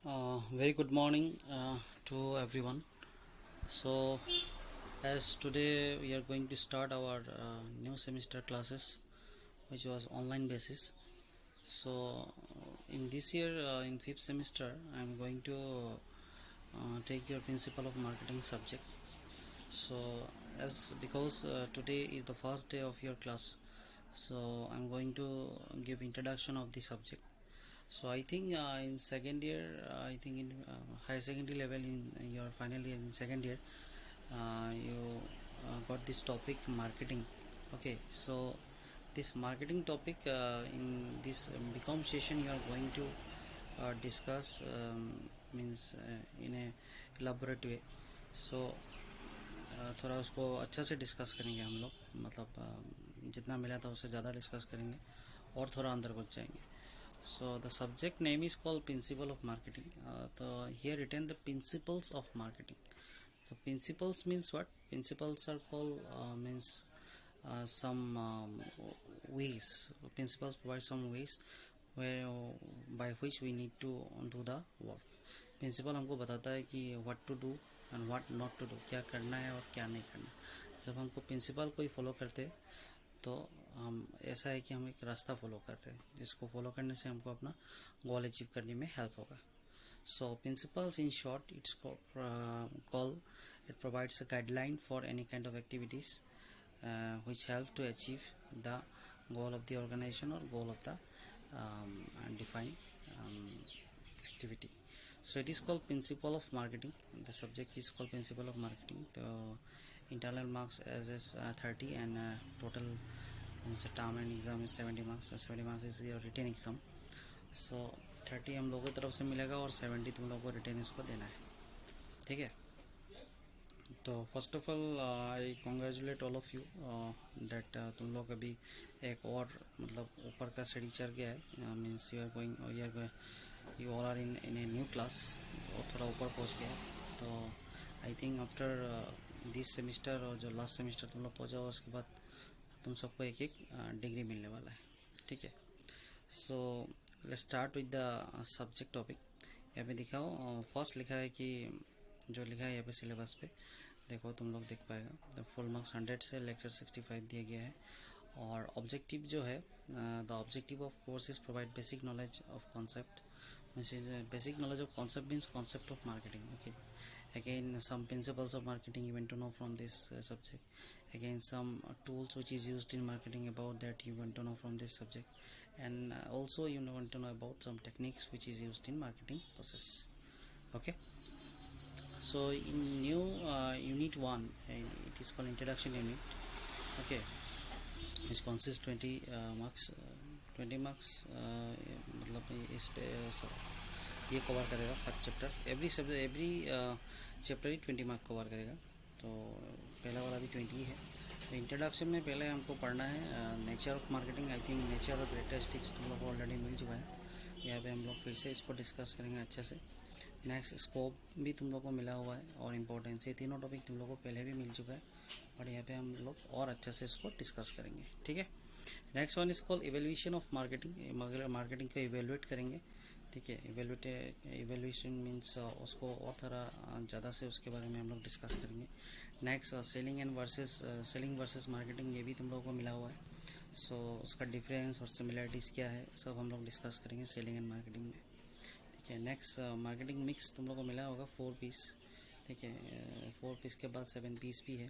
Very good morning to everyone. So, as today we are going to start our new semester classes, which was online basis. So, in this year, in fifth semester, I am going to take your principle of marketing subject. So, as because today is the first day of your class, so I'm going to give introduction of the subject. So I think in second year, I think in high secondary level in your final year in second year, you got this topic marketing. Okay, so this marketing topic in this BCom session you are going to discuss means in a elaborate way. So थोड़ा उसको अच्छा से discuss करेंगे हम लोग मतलब जितना मिला था उससे ज़्यादा डिस्कस करेंगे और थोड़ा अंदर घुस जाएंगे. So the subject name is called Principle of Marketing. Here written the principles of marketing. So principles means what? Principles are called means some ways. Principles provide some ways where by which we need to do the work. Principle हमको बताता है कि what to do and what not to do. क्या करना है और क्या नहीं करना. जब हमको principle को ही follow करते हैं तो हम ऐसा है कि हम एक रास्ता फॉलो कर रहे हैं जिसको फॉलो करने से हमको अपना गोल अचीव करने में हेल्प होगा. So principles in short it's call it provides a guideline for any kind of activities which help to achieve the goal of the organization or goal of the defined activity. So it is called principle of marketing. The subject is called principle of marketing. The internal marks as 30 and total term and exam is 70 marks. 70 marks is your written exam. So 30 हम लोगों की तरफ से मिलेगा और 70 तुम लोगों को रिटर्न इसको देना है. ठीक है. तो first of all I congratulate all of you that तुम लोग अभी एक और मतलब ऊपर का सीढ़ी चढ़ गया है. Means you all are in a new class और थोड़ा ऊपर पहुंच गया. तो I think after this semester और जो लास्ट सेमिस्टर तुम लोग पहुँचा उसके बाद तुम सबको एक एक डिग्री मिलने वाला है. ठीक है. So let's start with the subject topic. यहाँ पे दिखाओ फर्स्ट लिखा है कि जो लिखा है यहाँ पे सिलेबस पे देखो तुम लोग देख पाएगा. द फुल मार्क्स 100 से लेक्चर 65 दिया गया है. और ऑब्जेक्टिव जो है the objective of course is provide basic knowledge of concept. This is basic knowledge of concept means concept of marketing. Okay. Again some principles of marketing you want to know from this subject. Again some tools which is used in marketing about that you want to know from this subject. And also you want to know about some techniques which is used in marketing process. Okay. So in new unit 1 it is called introduction unit. Okay. Which consists 20 marks. 20 marks मतलब इस पे ये cover करेगा first chapter. Every chapter ही 20 mark cover करेगा. तो पहला वाला भी 20 है. तो इंट्रोडक्शन में पहले हमको पढ़ना है nature of marketing. I think nature of characteristics तुम लोग को ऑलरेडी मिल चुका है. यहाँ पे हम लोग फिर से इसको डिस्कस करेंगे अच्छे से. नेक्स्ट स्कोप भी तुम लोग को मिला हुआ है और इम्पोर्टेंस. ये तीनों टॉपिक तुम लोग को पहले भी मिल चुका है और यहाँ पे हम लोग और अच्छे से इसको डिस्कस करेंगे. ठीक है. Next one is called evaluation of marketing. Marketing को इवेल्यूएट करेंगे. ठीक है. इवेल्यूशन मीन्स उसको और थोड़ा ज़्यादा से उसके बारे में हम लोग डिस्कस करेंगे. नेक्स्ट सेलिंग वर्सेस मार्केटिंग ये भी तुम लोगों को मिला हुआ है. सो उसका डिफरेंस और सिमिलरिटीज़ क्या है सब हम लोग डिस्कस करेंगे सेलिंग एंड मार्केटिंग में. ठीक है. नेक्स्ट मार्केटिंग मिक्स तुम लोग को मिला होगा 4 पीस. ठीक है. 4 पीस के बाद 7 पीस भी है.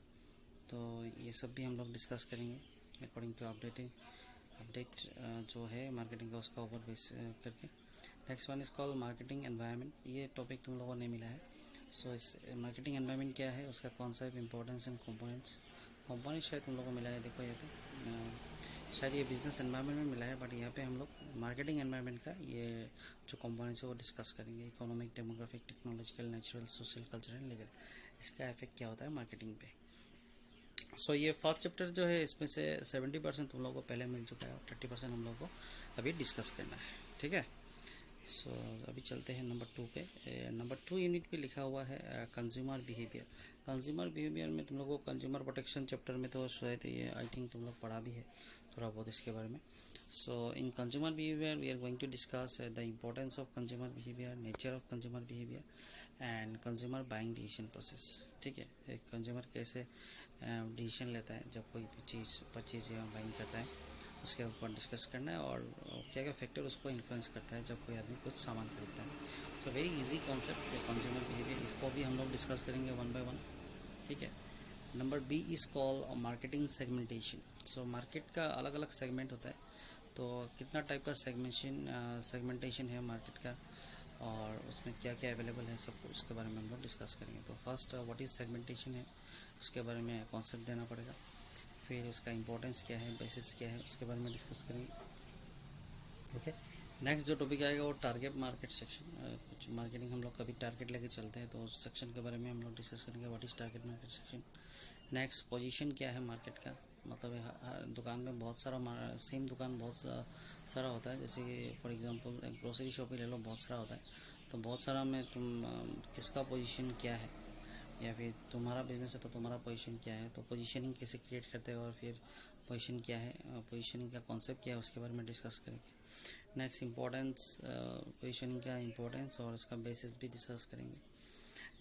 तो ये सब भी हम लोग डिस्कस करेंगे अकॉर्डिंग टू अपडेट जो है मार्केटिंग का उसका ओवर बेस करके. Next one is called marketing environment. ये टॉपिक तुम लोगों ने मिला है. सो इस मार्केटिंग एनवायरनमेंट क्या है उसका कॉन्सेप्ट इंपॉर्टेंस एंड कंपोनेंट्स शायद तुम लोगों को मिला है. देखो यहाँ पे शायद ये बिजनेस एनवायरनमेंट में मिला है बट यहाँ पे हम लोग मार्केटिंग एनवायरनमेंट का ये जो कंपोनेंट्स है वो डिस्कस करेंगे. Economic, demographic, technological, natural, social, cultural, legal. इसका इफेक्ट क्या होता है मार्केटिंग पे. सो ये फर्स्ट चैप्टर जो है इसमें से 70% तुम लोगों को पहले मिल चुका है और 30% हम लोग को अभी डिस्कस करना है. ठीक है. सो अभी चलते हैं नंबर 2 पे. नंबर 2 यूनिट पे लिखा हुआ है कंज्यूमर बिहेवियर. कंज्यूमर बिहेवियर में तुम लोगों को कंज्यूमर प्रोटेक्शन चैप्टर में तो शायद ये आई थिंक तुम लोग पढ़ा भी है थोड़ा बहुत इसके बारे में. So in consumer behavior we are going to discuss the importance of consumer behavior, nature of consumer behavior and consumer buying decision process. ठीक है, एक कंज्यूमर कैसे डिसीजन लेता है जब कोई भी चीज़ परचेज या बाइंग करता है, उसके ऊपर डिस्कस करना है और क्या क्या फैक्टर उसको इन्फ्लुएंस करता है जब कोई आदमी कुछ सामान खरीदता है. So very easy concept consumer behaviour, इसको भी हम लोग डिस्कस करेंगे वन बाय वन. ठीक है. Number B is call marketing segmentation. So market का अलग अलग सेगमेंट होता है, तो कितना टाइप का सेगमेंटेशन है मार्केट का और उसमें क्या क्या अवेलेबल है, सब उसके बारे में हम लोग डिस्कस करेंगे. तो फर्स्ट व्हाट इज़ सेगमेंटेशन है, उसके बारे में कॉन्सेप्ट देना पड़ेगा. फिर उसका इंपॉर्टेंस क्या है, बेसिस क्या है, उसके बारे में डिस्कस करेंगे. ओके. नेक्स्ट जो टॉपिक आएगा वो टारगेट मार्केट सेक्शन. कुछ मार्केटिंग हम लोग कभी टारगेट लेके चलते हैं, तो उस सेक्शन के बारे में हम लोग डिस्कस करेंगे. What is target market section. Next position क्या है मार्केट का, मतलब हर दुकान में बहुत सारा सेम दुकान बहुत सारा होता है. जैसे कि फॉर एग्जांपल एक ग्रोसरी शॉप ही ले लो, बहुत सारा होता है. तो बहुत सारा में तुम किसका पोजीशन क्या है, या फिर तुम्हारा बिजनेस है तो तुम्हारा पोजीशन क्या है, तो पोजीशनिंग कैसे क्रिएट करते हो और फिर पोजीशन क्या है, पोजीशनिंग का कॉन्सेप्ट क्या है, उसके बारे में डिस्कस करेंगे. नेक्स्ट इम्पोर्टेंस, पोजीशनिंग का इम्पोर्टेंस और उसका बेसिस भी डिस्कस करेंगे.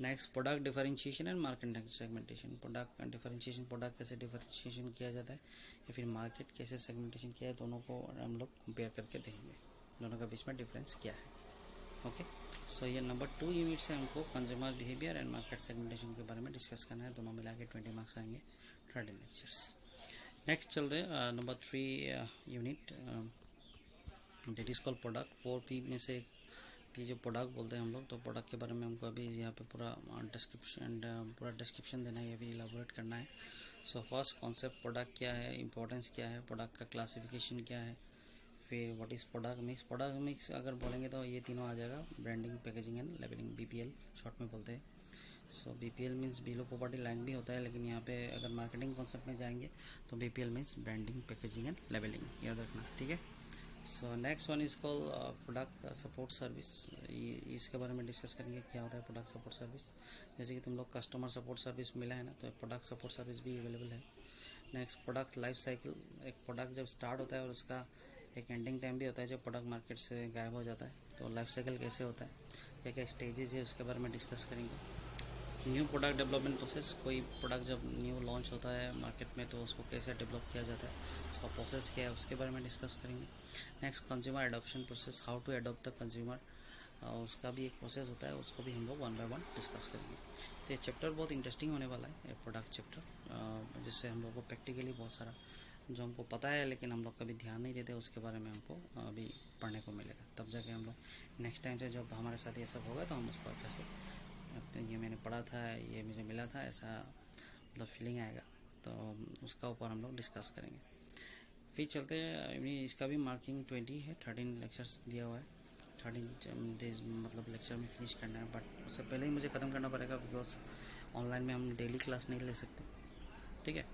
Next product differentiation and market segmentation. Product differentiation, product कैसे डिफरेंशिएशन किया जाता है या फिर मार्केट कैसे सेगमेंटेशन किया है, दोनों को हम लोग कंपेयर करके देखेंगे, दोनों का बीच में डिफरेंस क्या है. ओके. सो ये नंबर 2 यूनिट से हमको consumer behaviour and market segmentation के बारे में डिस्कस करना है. दोनों मिला के 20 मार्क्स आएंगे 30 लेक्चर्स. नेक्स्ट चलते number 3 unit, that is called product. 4P में से कि जो प्रोडक्ट बोलते हैं हम लोग, तो प्रोडक्ट के बारे में हमको अभी यहाँ पे पूरा डिस्क्रिप्शन देना है या फिर इलाबोरेट करना है. सो फर्स्ट कॉन्सेप्ट प्रोडक्ट क्या है, इंपॉर्टेंस क्या है, प्रोडक्ट का क्लासिफिकेशन क्या है, फिर what is product mix. Product mix अगर बोलेंगे तो ये तीनों आ जाएगा, branding, packaging and labelling, BPL short में बोलते हैं. सो BPL means below property line भी होता है, लेकिन यहाँ पे अगर मार्केटिंग कॉन्सेप्ट में जाएंगे तो BPL means branding, packaging and labelling, याद रखना. ठीक है. So next one is call product support service. इसके बारे में डिस्कस करेंगे क्या होता है प्रोडक्ट सपोर्ट सर्विस. जैसे कि तुम लोग कस्टमर सपोर्ट सर्विस मिला है ना, तो प्रोडक्ट सपोर्ट सर्विस भी अवेलेबल है. Next product life cycle. एक प्रोडक्ट जब स्टार्ट होता है और उसका एक एंडिंग टाइम भी होता है जब प्रोडक्ट मार्केट से गायब हो जाता है, तो लाइफ साइकिल कैसे होता है, क्या क्या स्टेजेस है, उसके बारे में डिस्कस करेंगे. New product development process. कोई प्रोडक्ट जब न्यू लॉन्च होता है मार्केट में तो उसको कैसे डेवलप किया जाता है, उसका प्रोसेस क्या है, उसके बारे में डिस्कस करेंगे. Next consumer adoption process, how to adopt the consumer, उसका भी एक प्रोसेस होता है, उसको भी हम लोग वन बाय वन डिस्कस करेंगे. तो ये चैप्टर बहुत इंटरेस्टिंग होने वाला है, प्रोडक्ट चैप्टर, जिससे हम लोग को प्रैक्टिकली बहुत सारा जो हमको पता है लेकिन हम लोग कभी ध्यान नहीं देते, उसके बारे में हमको अभी पढ़ने को मिलेगा. तब जाके हम लोग नेक्स्ट टाइम से जब हमारे साथ ये सब होगा तो हम उसको अच्छे से, ये मैंने पढ़ा था, ये मुझे मिला था, ऐसा मतलब फीलिंग आएगा. तो उसका ऊपर हम लोग डिस्कस करेंगे. फिर चलते हैं, इसका भी मार्किंग 20 है, 13 लेक्चर्स दिया हुआ है. 13 डेज मतलब लेक्चर में फिनिश करना है, बट उससे पहले ही मुझे ख़त्म करना पड़ेगा बिकॉज ऑनलाइन में हम डेली क्लास नहीं ले सकते. ठीक है.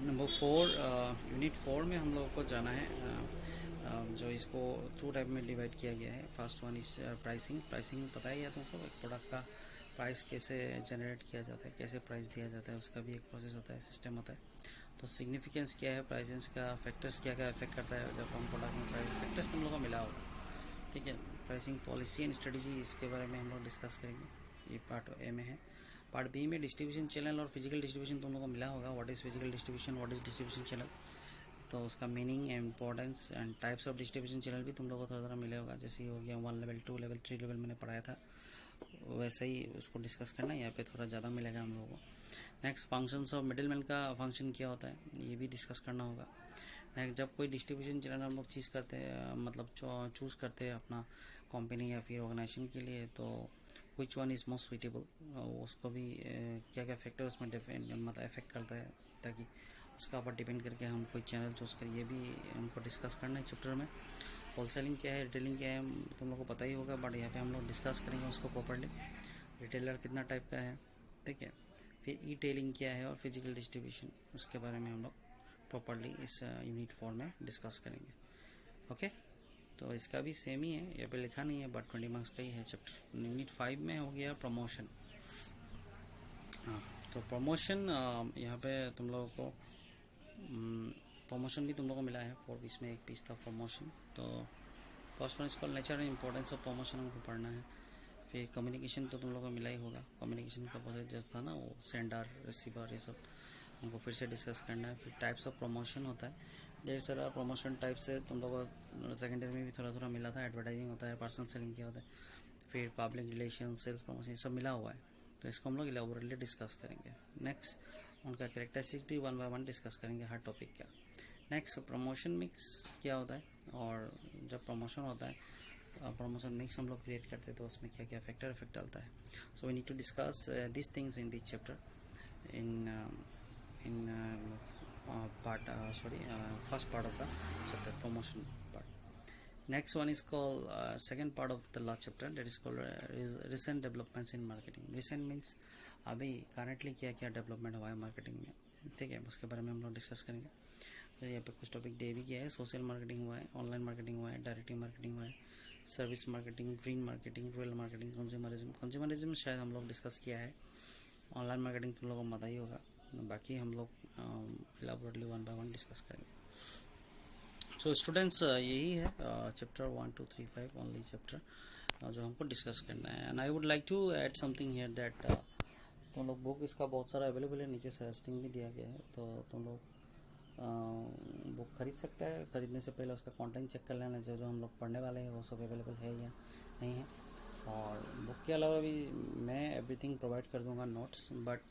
नंबर 4 यूनिट 4 में हम लोगों को जाना है, जो इसको 2 टाइप में डिवाइड किया गया है. First one is pricing. Pricing पता ही है तुमको, एक प्रोडक्ट का प्राइस कैसे जनरेट किया जाता है, कैसे प्राइस दिया जाता है, उसका भी एक प्रोसेस होता है, सिस्टम होता है. तो सिग्निफिकेंस क्या है प्राइसेंस का, फैक्टर्स क्या क्या इफेक्ट करता है जब हम प्रोडक्ट में प्राइस, फैक्टर्स तुम लोगों को मिला होगा. ठीक है. प्राइसिंग पॉलिसी एंड स्ट्रेटजी, इसके बारे में हम लोग डिस्कस करेंगे, ये पार्ट ए में है. पार्ट बी में डिस्ट्रीब्यूशन चैनल और फिजिकल डिस्ट्रीब्यूशन तुम लोगों को मिला होगा. What is physical distribution, what is distribution channel, तो उसका meaning, importance and types of distribution channel भी तुम लोगों को थोड़ा थोड़ा मिला होगा. जैसे हो गया 1 लेवल, 2 लेवल, 3 लेवल मैंने पढ़ाया था, वैसे ही उसको डिस्कस करना है. यहाँ पे थोड़ा ज़्यादा मिलेगा हम लोगों को. नेक्स्ट फंक्शंस ऑफ मिडिल का फंक्शन क्या होता है, ये भी डिस्कस करना होगा. नेक्स्ट जब कोई डिस्ट्रीब्यूशन चैनल हम लोग चीज़ करते हैं, मतलब चूज़ करते हैं अपना कंपनी या फिर ऑर्गेनाइजेशन के लिए, तो which one is most suitable, उसको भी क्या क्या फैक्टर उसमें मतलब इफेक्ट करता है, ताकि उसका ऊपर डिपेंड करके हम कोई चैनल चूज़ करें, ये भी हमको डिस्कस करना है चैप्टर में. होलसेलिंग क्या है, रिटेलिंग क्या है, तुम लोग को पता ही होगा, बट यहाँ पे हम लोग डिस्कस करेंगे उसको प्रॉपर्ली. रिटेलर कितना टाइप का है, ठीक है. फिर ई टेलिंग क्या है और फिजिकल डिस्ट्रीब्यूशन, उसके बारे में हम लोग प्रॉपर्ली इस यूनिट 4 में डिस्कस करेंगे. ओके. तो इसका भी सेम ही है, यहाँ पे लिखा नहीं है, बट 20 मार्क्स का ही है चैप्टर. यूनिट 5 में हो गया प्रमोशन. हाँ, तो प्रमोशन यहाँ पे तुम लोगों को प्रमोशन भी तुम लोगों को मिला है 4 पीस में, एक पीस था प्रमोशन। तो फर्स्ट वन इसको nature and importance of promotion हमको पढ़ना है। फिर कम्युनिकेशन तो तुम लोगों को मिला ही होगा, कम्युनिकेशन का प्रोसेस जो था ना वो सेंडर रिसीवर ये सब हमको फिर से डिस्कस करना है। फिर टाइप्स ऑफ प्रमोशन होता है, ढेर सारा प्रमोशन टाइप से तुम लोगों को सेकेंड ईयर में भी थोड़ा थोड़ा मिला था। एडवर्टाइजिंग होता है, पर्सनल सेलिंग क्या होता है, फिर पब्लिक रिलेशन, सेल्स प्रमोशन, ये सब मिला हुआ है। तो इसको हम लोग इलेबोरेटली डिस्कस करेंगे। नेक्स्ट उनका कैरेक्टरिस्टिक्स भी 1 बाय 1 डिस्कस करेंगे हर टॉपिक का। नेक्स्ट प्रमोशन मिक्स क्या होता है, और जब प्रमोशन होता है प्रमोशन मिक्स हम लोग क्रिएट करते हैं तो उसमें क्या क्या फैक्टर इफेक्ट डालता है। So we need to discuss this things in this chapter in first part of the chapter, promotion part. Next one is called second part of the last chapter, that is called recent developments in marketing. Recent means अभी currently क्या क्या development हुआ है marketing में, ठीक है, उसके बारे में हम लोग डिस्कस करेंगे। तो यहाँ पे कुछ टॉपिक दे भी किया है, सोशल मार्केटिंग हुआ है, ऑनलाइन मार्केटिंग हुआ है, डायरेक्ट मार्केटिंग हुआ है, service marketing, green marketing, rural marketing, consumerism शायद हम लोग डिस्कस किया है। ऑनलाइन मार्केटिंग तुम लोगों को पता ही होगा, बाकी हम लोग इलाबोरेटली 1 बाय 1 डिस्कस करेंगे। सो स्टूडेंट्स यही है चैप्टर 1 2 3 5 ओनली चैप्टर जो हमको डिस्कस करना है। And I would like to add something here that तुम लोग बुक इसका बहुत सारा अवेलेबल है, नीचे सजेस्टिंग भी दिया गया है, तो तुम लोग बुक खरीद सकते हैं। खरीदने से पहले उसका कंटेंट चेक कर लेना, जो हम लोग पढ़ने वाले हैं वो सब अवेलेबल है या नहीं है। और बुक के अलावा भी मैं एवरीथिंग प्रोवाइड कर दूंगा, नोट्स। बट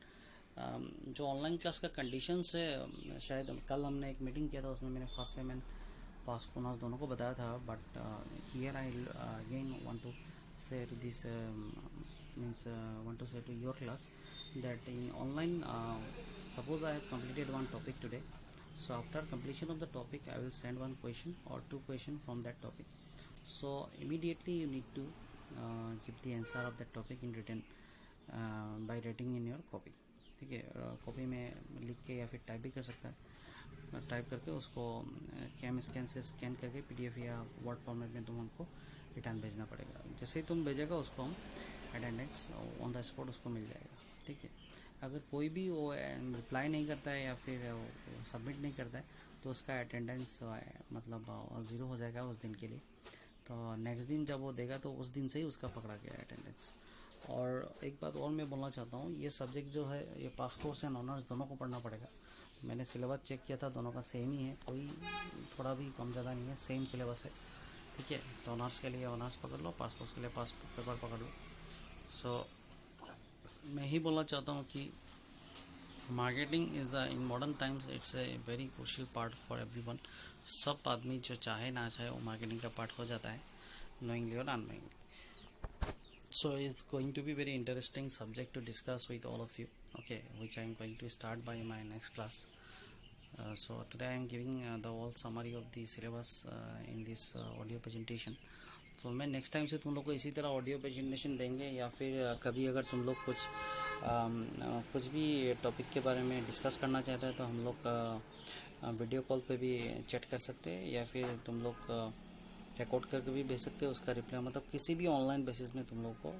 जो ऑनलाइन क्लास का कंडीशंस है, शायद कल हमने एक मीटिंग किया था, उसमें मैंने फर्स्ट सेमेंड पास पूनास दोनों को बताया था। But here I again want to say to this means want to say to your class that in online suppose I have completed one topic today, so after completion of the topic I will send one question or 2 question from that topic. So immediately you need to give the answer of that topic in written by writing in your copy, ठीक है। Copy में लिख के या फिर type भी कर सकता है, टाइप करके उसको कैम स्कैन से स्कैन करके PDF या वर्ड फॉर्मेट में तुम हमको रिटर्न भेजना पड़ेगा। जैसे ही तुम भेजेगा उसको हम अटेंडेंस ऑन द स्पॉट उसको मिल जाएगा, ठीक है। अगर कोई भी वो रिप्लाई नहीं करता है या फिर सबमिट नहीं करता है तो उसका अटेंडेंस मतलब 0 हो जाएगा उस दिन के लिए। तो नेक्स्ट दिन जब वो देगा तो उस दिन से ही उसका पकड़ा गया अटेंडेंस। और एक बात और मैं बोलना चाहता हूँ, ये सब्जेक्ट जो है ये पास कोर्स एंड ऑनर्स दोनों को पढ़ना पड़ेगा। मैंने सिलेबस चेक किया था, दोनों का सेम ही है, कोई थोड़ा भी कम ज़्यादा नहीं है, सेम सिलेबस है, ठीक है। तो ऑनर्स के लिए ऑनर्स पकड़ लो, पास कोर्स के लिए पास पेपर पकड़ लो। सो मैं ही बोलना चाहता हूँ कि marketing is in modern times it's a very crucial part for everyone. सब आदमी जो चाहे ना चाहे वो मार्केटिंग का पार्ट हो जाता है, नोइंगली और unknowingly. So it's going to be very interesting subject to discuss with all of you, okay, which I am going to start by my next class. So today I am giving the whole summary of the syllabus in this audio presentation. तो मैं next time से तुम लोग को इसी तरह audio presentation देंगे, या फिर कभी अगर तुम लोग कुछ भी टॉपिक के बारे में डिस्कस करना चाहते हैं तो हम लोग वीडियो कॉल पे भी चैट कर सकते हैं, या फिर तुम लोग रिकॉर्ड करके भी भेज सकते हैं उसका रिप्लाई। मतलब किसी भी ऑनलाइन बेसिस में तुम लोग को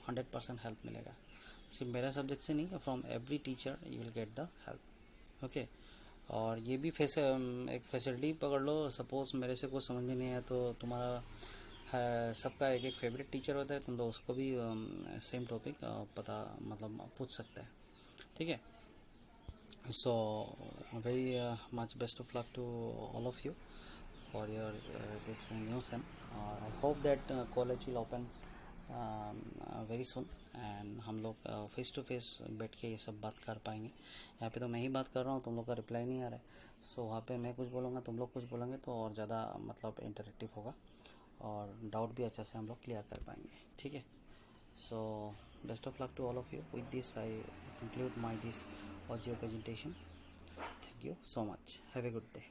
100% हेल्प मिलेगा, सिर्फ मेरा सब्जेक्ट से नहीं, from every teacher you will get the help, okay. और ये भी एक फैसिलिटी पकड़ लो, सपोज़ मेरे से कुछ समझ में नहीं आया तो तुम्हारा सबका एक एक फेवरेट टीचर होता है, तुम लोग उसको भी सेम टॉपिक पता मतलब पूछ सकता है, ठीक है। So very much best of luck to all of you for your this new sem. I hope that college will open very soon and हम लोग फेस टू फेस बैठ के ये सब बात कर पाएंगे। यहाँ पे तो मैं ही बात कर रहा हूँ, तुम लोग का रिप्लाई नहीं आ रहा है। सो वहाँ पे मैं कुछ बोलूँगा, तुम लोग कुछ बोलेंगे तो और ज़्यादा मतलब इंटरेक्टिव होगा और डाउट भी अच्छा से हम लोग क्लियर कर पाएंगे, ठीक है। So best of luck to all of you. With this I conclude my this audio presentation. Thank you so much, have a good day.